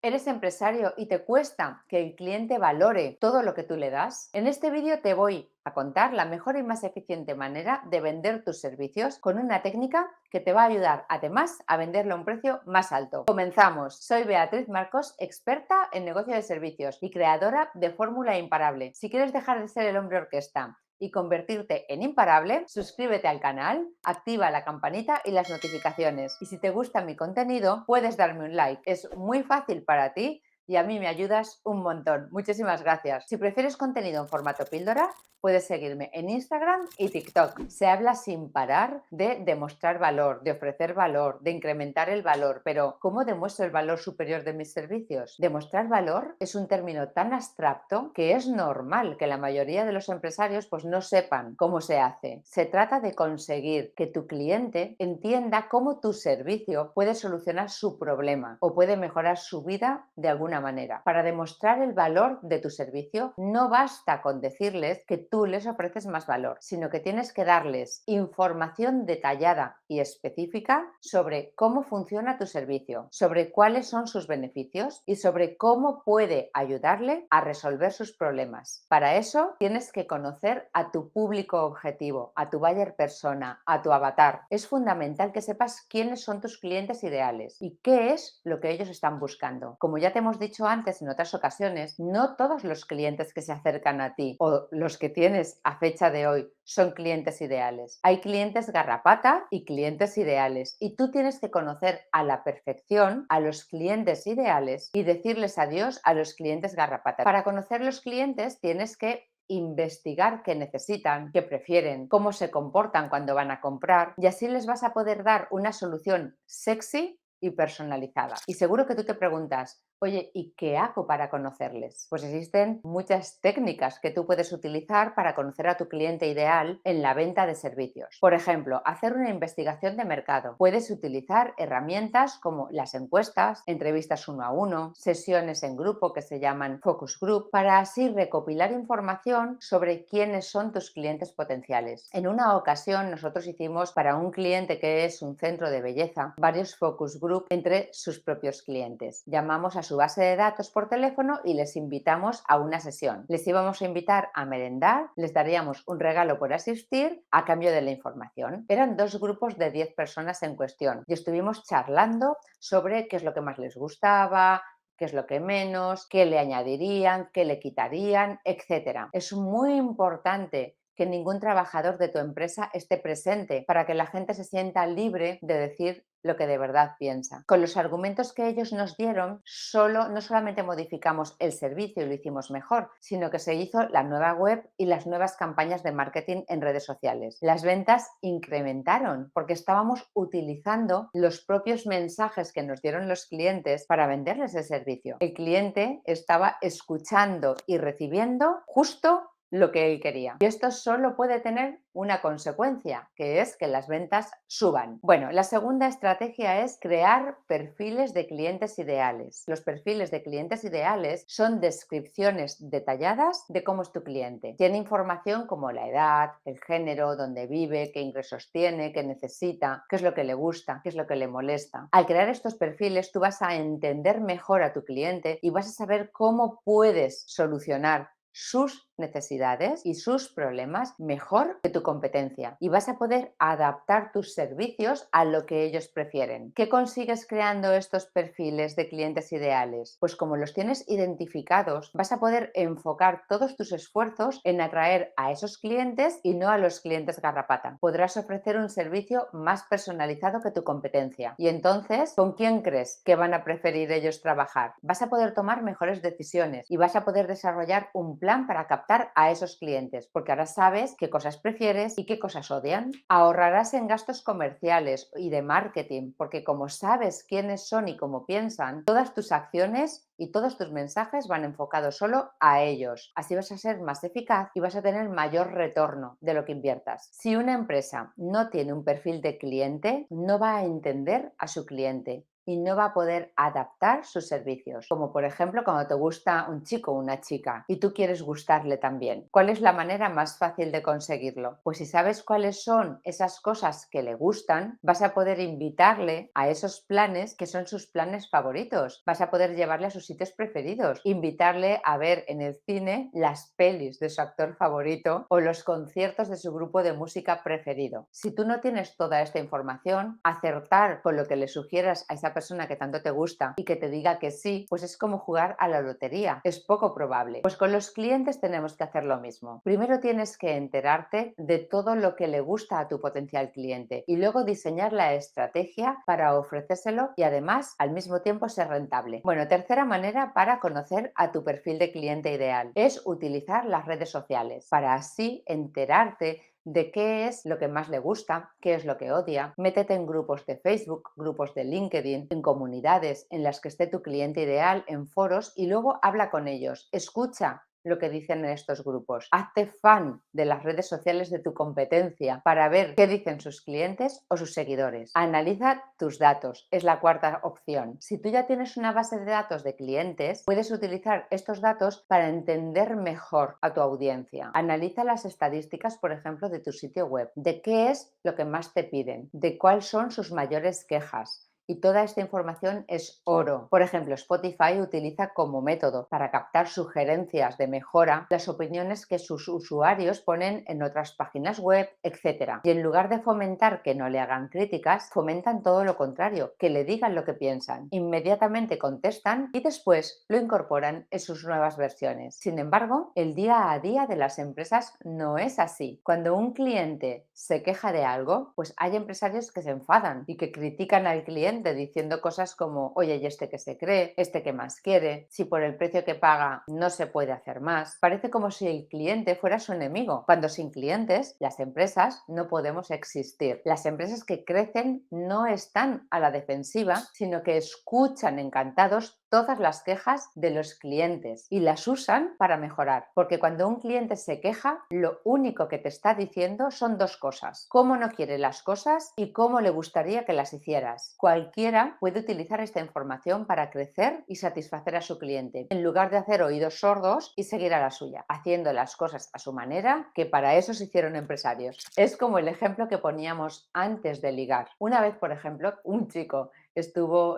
¿Eres empresario y te cuesta que el cliente valore todo lo que tú le das? En este vídeo te voy a contar la mejor y más eficiente manera de vender tus servicios con una técnica que te va a ayudar además a venderlo a un precio más alto. Comenzamos. Soy Beatriz Marcos, experta en negocio de servicios y creadora de Fórmula Imparable. Si quieres dejar de ser el hombre orquesta y convertirte en imparable, suscríbete al canal, activa la campanita y las notificaciones. Y si te gusta mi contenido, puedes darme un like. Es muy fácil para ti y a mí me ayudas un montón. Muchísimas gracias. Si prefieres contenido en formato píldora, puedes seguirme en Instagram y TikTok. Se habla sin parar de demostrar valor, de ofrecer valor, de incrementar el valor, pero ¿cómo demuestro el valor superior de mis servicios? Demostrar valor es un término tan abstracto que es normal que la mayoría de los empresarios pues no sepan cómo se hace. Se trata de conseguir que tu cliente entienda cómo tu servicio puede solucionar su problema o puede mejorar su vida de alguna manera. Para demostrar el valor de tu servicio, no basta con decirles que tú les ofreces más valor, sino que tienes que darles información detallada y específica sobre cómo funciona tu servicio, sobre cuáles son sus beneficios y sobre cómo puede ayudarle a resolver sus problemas. Para eso tienes que conocer a tu público objetivo, a tu buyer persona, a tu avatar. Es fundamental que sepas quiénes son tus clientes ideales y qué es lo que ellos están buscando. Como ya te hemos dicho antes en otras ocasiones, no todos los clientes que se acercan a ti o los que tienes a fecha de hoy son clientes ideales. Hay clientes garrapata y clientes ideales y tú tienes que conocer a la perfección a los clientes ideales y decirles adiós a los clientes garrapata. Para conocer los clientes tienes que investigar qué necesitan, qué prefieren, cómo se comportan cuando van a comprar y así les vas a poder dar una solución sexy y personalizada. Y seguro que tú te preguntas, oye, ¿y qué hago para conocerles? Pues existen muchas técnicas que tú puedes utilizar para conocer a tu cliente ideal en la venta de servicios. Por ejemplo, hacer una investigación de mercado. Puedes utilizar herramientas como las encuestas, entrevistas uno a uno, sesiones en grupo que se llaman focus group, para así recopilar información sobre quiénes son tus clientes potenciales. En una ocasión nosotros hicimos para un cliente que es un centro de belleza varios focus group entre sus propios clientes. Llamamos a su base de datos por teléfono y les invitamos a una sesión. Les íbamos a invitar a merendar, les daríamos un regalo por asistir a cambio de la información. Eran dos grupos de 10 personas en cuestión y estuvimos charlando sobre qué es lo que más les gustaba, qué es lo que menos, qué le añadirían, qué le quitarían, etcétera. Es muy importante que ningún trabajador de tu empresa esté presente para que la gente se sienta libre de decir lo que de verdad piensa. Con los argumentos que ellos nos dieron, no solamente modificamos el servicio y lo hicimos mejor, sino que se hizo la nueva web y las nuevas campañas de marketing en redes sociales. Las ventas incrementaron porque estábamos utilizando los propios mensajes que nos dieron los clientes para venderles el servicio. El cliente estaba escuchando y recibiendo justo lo que él quería. Y esto solo puede tener una consecuencia, que es que las ventas suban. Bueno, la segunda estrategia es crear perfiles de clientes ideales. Los perfiles de clientes ideales son descripciones detalladas de cómo es tu cliente. Tiene información como la edad, el género, dónde vive, qué ingresos tiene, qué necesita, qué es lo que le gusta, qué es lo que le molesta. Al crear estos perfiles, tú vas a entender mejor a tu cliente y vas a saber cómo puedes solucionar sus necesidades y sus problemas mejor que tu competencia y vas a poder adaptar tus servicios a lo que ellos prefieren. ¿Qué consigues creando estos perfiles de clientes ideales? Pues como los tienes identificados, vas a poder enfocar todos tus esfuerzos en atraer a esos clientes y no a los clientes garrapata. Podrás ofrecer un servicio más personalizado que tu competencia y entonces, ¿con quién crees que van a preferir ellos trabajar? Vas a poder tomar mejores decisiones y vas a poder desarrollar un plan para captar a esos clientes, porque ahora sabes qué cosas prefieres y qué cosas odian. Ahorrarás en gastos comerciales y de marketing, porque como sabes quiénes son y cómo piensan, todas tus acciones y todos tus mensajes van enfocados solo a ellos. Así vas a ser más eficaz y vas a tener mayor retorno de lo que inviertas. Si una empresa no tiene un perfil de cliente, no va a entender a su cliente y no va a poder adaptar sus servicios. Como por ejemplo cuando te gusta un chico o una chica y tú quieres gustarle también. ¿Cuál es la manera más fácil de conseguirlo? Pues si sabes cuáles son esas cosas que le gustan, vas a poder invitarle a esos planes que son sus planes favoritos. Vas a poder llevarle a sus sitios preferidos, invitarle a ver en el cine las pelis de su actor favorito o los conciertos de su grupo de música preferido. Si tú no tienes toda esta información, acertar con lo que le sugieras a esa persona que tanto te gusta y que te diga que sí, pues es como jugar a la lotería. Es poco probable. Pues con los clientes tenemos que hacer lo mismo. Primero tienes que enterarte de todo lo que le gusta a tu potencial cliente y luego diseñar la estrategia para ofrecérselo y además al mismo tiempo ser rentable. Bueno, tercera manera para conocer a tu perfil de cliente ideal es utilizar las redes sociales para así enterarte de qué es lo que más le gusta, qué es lo que odia. Métete en grupos de Facebook, grupos de LinkedIn, en comunidades en las que esté tu cliente ideal, en foros y luego habla con ellos. Escucha lo que dicen en estos grupos. Hazte fan de las redes sociales de tu competencia para ver qué dicen sus clientes o sus seguidores. Analiza tus datos, es la cuarta opción. Si tú ya tienes una base de datos de clientes, puedes utilizar estos datos para entender mejor a tu audiencia. Analiza las estadísticas, por ejemplo, de tu sitio web, de qué es lo que más te piden, de cuáles son sus mayores quejas. Y toda esta información es oro. Por ejemplo, Spotify utiliza como método para captar sugerencias de mejora las opiniones que sus usuarios ponen en otras páginas web, etc. Y en lugar de fomentar que no le hagan críticas, fomentan todo lo contrario, que le digan lo que piensan. Inmediatamente contestan y después lo incorporan en sus nuevas versiones. Sin embargo, el día a día de las empresas no es así. Cuando un cliente se queja de algo, pues hay empresarios que se enfadan y que critican al cliente diciendo cosas como, oye, ¿y este que se cree? ¿Este que más quiere? Si por el precio que paga no se puede hacer más. Parece como si el cliente fuera su enemigo, cuando sin clientes las empresas no podemos existir. Las empresas que crecen no están a la defensiva, sino que escuchan encantados todas las quejas de los clientes y las usan para mejorar. Porque cuando un cliente se queja, lo único que te está diciendo son dos cosas: cómo no quiere las cosas y cómo le gustaría que las hicieras. Cualquiera puede utilizar esta información para crecer y satisfacer a su cliente, en lugar de hacer oídos sordos y seguir a la suya, haciendo las cosas a su manera, que para eso se hicieron empresarios. Es como el ejemplo que poníamos antes de ligar. Una vez, por ejemplo, un chico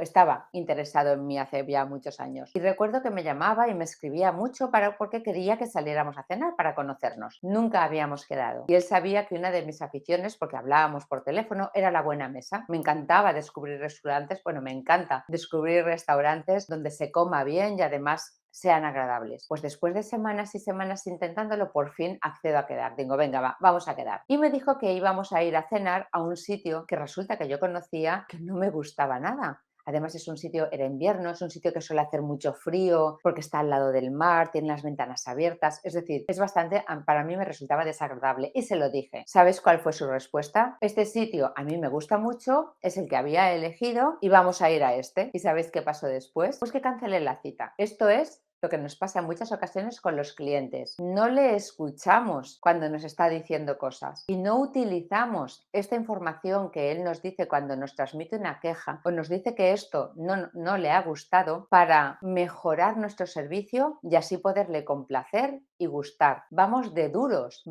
estaba interesado en mí hace ya muchos años. Y recuerdo que me llamaba y me escribía mucho porque quería que saliéramos a cenar para conocernos. Nunca habíamos quedado. Y él sabía que una de mis aficiones, porque hablábamos por teléfono, era la buena mesa. Me encantaba descubrir restaurantes, bueno, me encanta descubrir restaurantes donde se coma bien y además sean agradables. Pues después de semanas y semanas intentándolo, por fin accedo a quedar. Digo, venga, vamos a quedar. Y me dijo que íbamos a ir a cenar a un sitio que resulta que yo conocía que no me gustaba nada. Además era invierno, es un sitio que suele hacer mucho frío porque está al lado del mar, tiene las ventanas abiertas, es decir, para mí me resultaba desagradable y se lo dije. ¿Sabes cuál fue su respuesta? Este sitio a mí me gusta mucho, es el que había elegido y vamos a ir a este. ¿Y sabéis qué pasó después? Pues que cancelé la cita. Esto es lo que nos pasa en muchas ocasiones con los clientes. No le escuchamos cuando nos está diciendo cosas y no utilizamos esta información que él nos dice cuando nos transmite una queja o nos dice que esto no le ha gustado para mejorar nuestro servicio y así poderle complacer y gustar. Vamos de duros,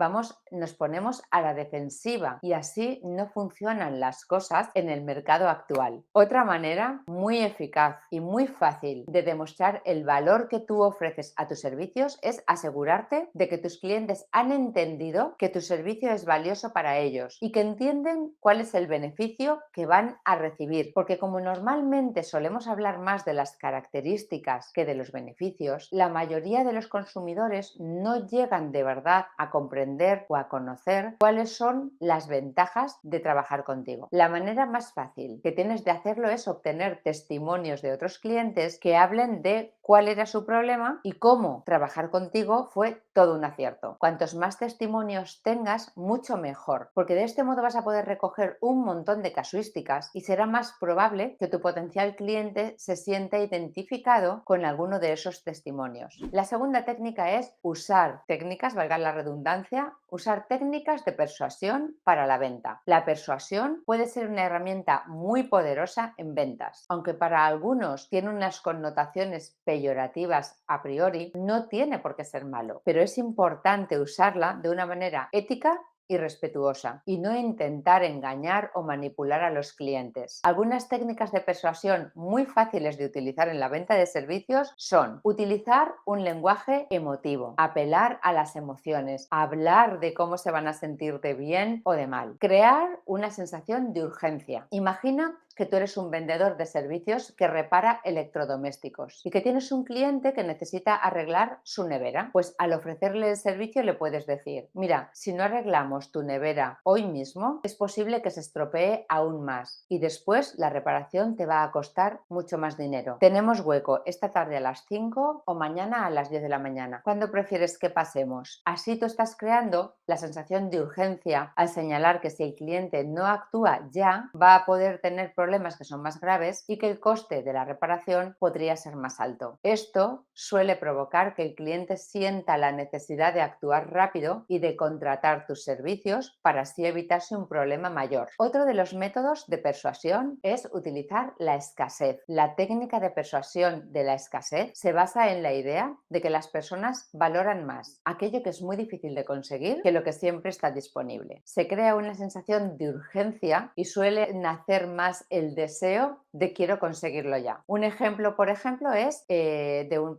nos ponemos a la defensiva y así no funcionan las cosas en el mercado actual. Otra manera muy eficaz y muy fácil de demostrar el valor que tú ofreces a tus servicios es asegurarte de que tus clientes han entendido que tu servicio es valioso para ellos y que entienden cuál es el beneficio que van a recibir. Porque como normalmente solemos hablar más de las características que de los beneficios, la mayoría de los consumidores no llegan de verdad a comprender o a conocer cuáles son las ventajas de trabajar contigo. La manera más fácil que tienes de hacerlo es obtener testimonios de otros clientes que hablen de cuál era su problema y cómo trabajar contigo fue todo un acierto. Cuantos más testimonios tengas, mucho mejor, porque de este modo vas a poder recoger un montón de casuísticas y será más probable que tu potencial cliente se sienta identificado con alguno de esos testimonios. La segunda técnica es usar técnicas, valga la redundancia, usar técnicas de persuasión para la venta. La persuasión puede ser una herramienta muy poderosa en ventas, aunque para algunos tiene unas connotaciones peyorativas a priori, no tiene por qué ser malo, pero es importante usarla de una manera ética y respetuosa y no intentar engañar o manipular a los clientes. Algunas técnicas de persuasión muy fáciles de utilizar en la venta de servicios son utilizar un lenguaje emotivo, apelar a las emociones, hablar de cómo se van a sentir de bien o de mal, crear una sensación de urgencia. Imagina que tú eres un vendedor de servicios que repara electrodomésticos y que tienes un cliente que necesita arreglar su nevera. Pues al ofrecerle el servicio le puedes decir: mira, si no arreglamos tu nevera hoy mismo, es posible que se estropee aún más y después la reparación te va a costar mucho más dinero. Tenemos hueco esta tarde a las 5 o mañana a las 10 de la mañana. ¿Cuándo prefieres que pasemos? Así tú estás creando la sensación de urgencia al señalar que si el cliente no actúa ya, va a poder tener problemas que son más graves y que el coste de la reparación podría ser más alto. Esto suele provocar que el cliente sienta la necesidad de actuar rápido y de contratar tus servicios para así evitarse un problema mayor. Otro de los métodos de persuasión es utilizar la escasez. La técnica de persuasión de la escasez se basa en la idea de que las personas valoran más aquello que es muy difícil de conseguir que lo que siempre está disponible. Se crea una sensación de urgencia y suele nacer más el deseo de quiero conseguirlo ya. Un ejemplo, por ejemplo, es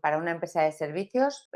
para una empresa de servicios,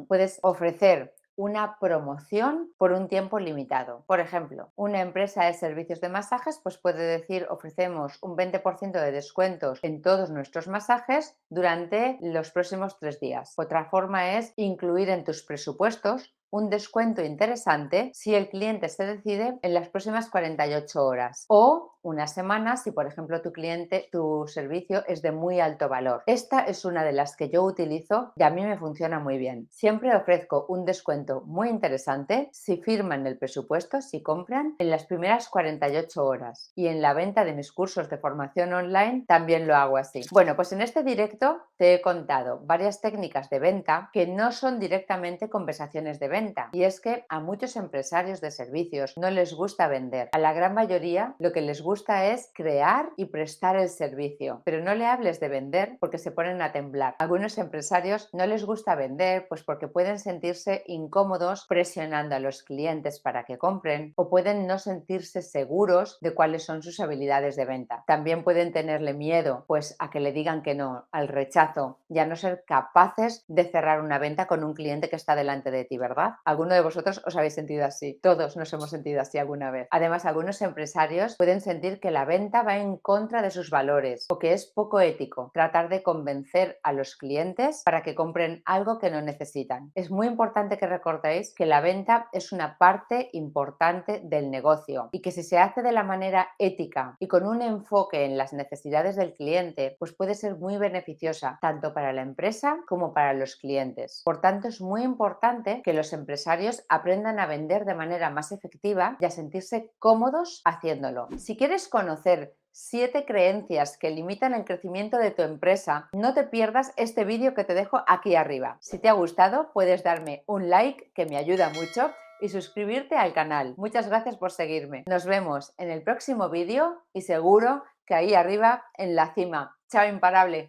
puedes ofrecer una promoción por un tiempo limitado. Por ejemplo, una empresa de servicios de masajes pues puede decir: ofrecemos un 20% de descuentos en todos nuestros masajes durante los próximos 3 días. Otra forma es incluir en tus presupuestos un descuento interesante si el cliente se decide en las próximas 48 horas o una semana si, por ejemplo, tu servicio es de muy alto valor. Esta es una de las que yo utilizo y a mí me funciona muy bien. Siempre ofrezco un descuento muy interesante si firman el presupuesto, si compran en las primeras 48 horas, y en la venta de mis cursos de formación online también lo hago así. Bueno, pues en este directo te he contado varias técnicas de venta que no son directamente conversaciones de venta, y es que a muchos empresarios de servicios no les gusta vender. A la gran mayoría lo que les gusta es crear y prestar el servicio, pero no le hables de vender porque se ponen a temblar. A algunos empresarios no les gusta vender pues porque pueden sentirse incómodos presionando a los clientes para que compren, o pueden no sentirse seguros de cuáles son sus habilidades de venta. También pueden tenerle miedo pues a que le digan que no, al rechazo, y a no ser capaces de cerrar una venta con un cliente que está delante de ti, ¿verdad? ¿Alguno de vosotros os habéis sentido así? Todos nos hemos sentido así alguna vez. Además, algunos empresarios pueden sentir que la venta va en contra de sus valores o que es poco ético tratar de convencer a los clientes para que compren algo que no necesitan. Es muy importante que recordéis que la venta es una parte importante del negocio y que si se hace de la manera ética y con un enfoque en las necesidades del cliente, pues puede ser muy beneficiosa tanto para la empresa como para los clientes. Por tanto, es muy importante que los empresarios aprendan a vender de manera más efectiva y a sentirse cómodos haciéndolo. Si quieres conocer 7 creencias que limitan el crecimiento de tu empresa, no te pierdas este vídeo que te dejo aquí arriba. Si te ha gustado, puedes darme un like, que me ayuda mucho, y suscribirte al canal. Muchas gracias por seguirme. Nos vemos en el próximo vídeo y seguro que ahí arriba en la cima. ¡Chao, imparable!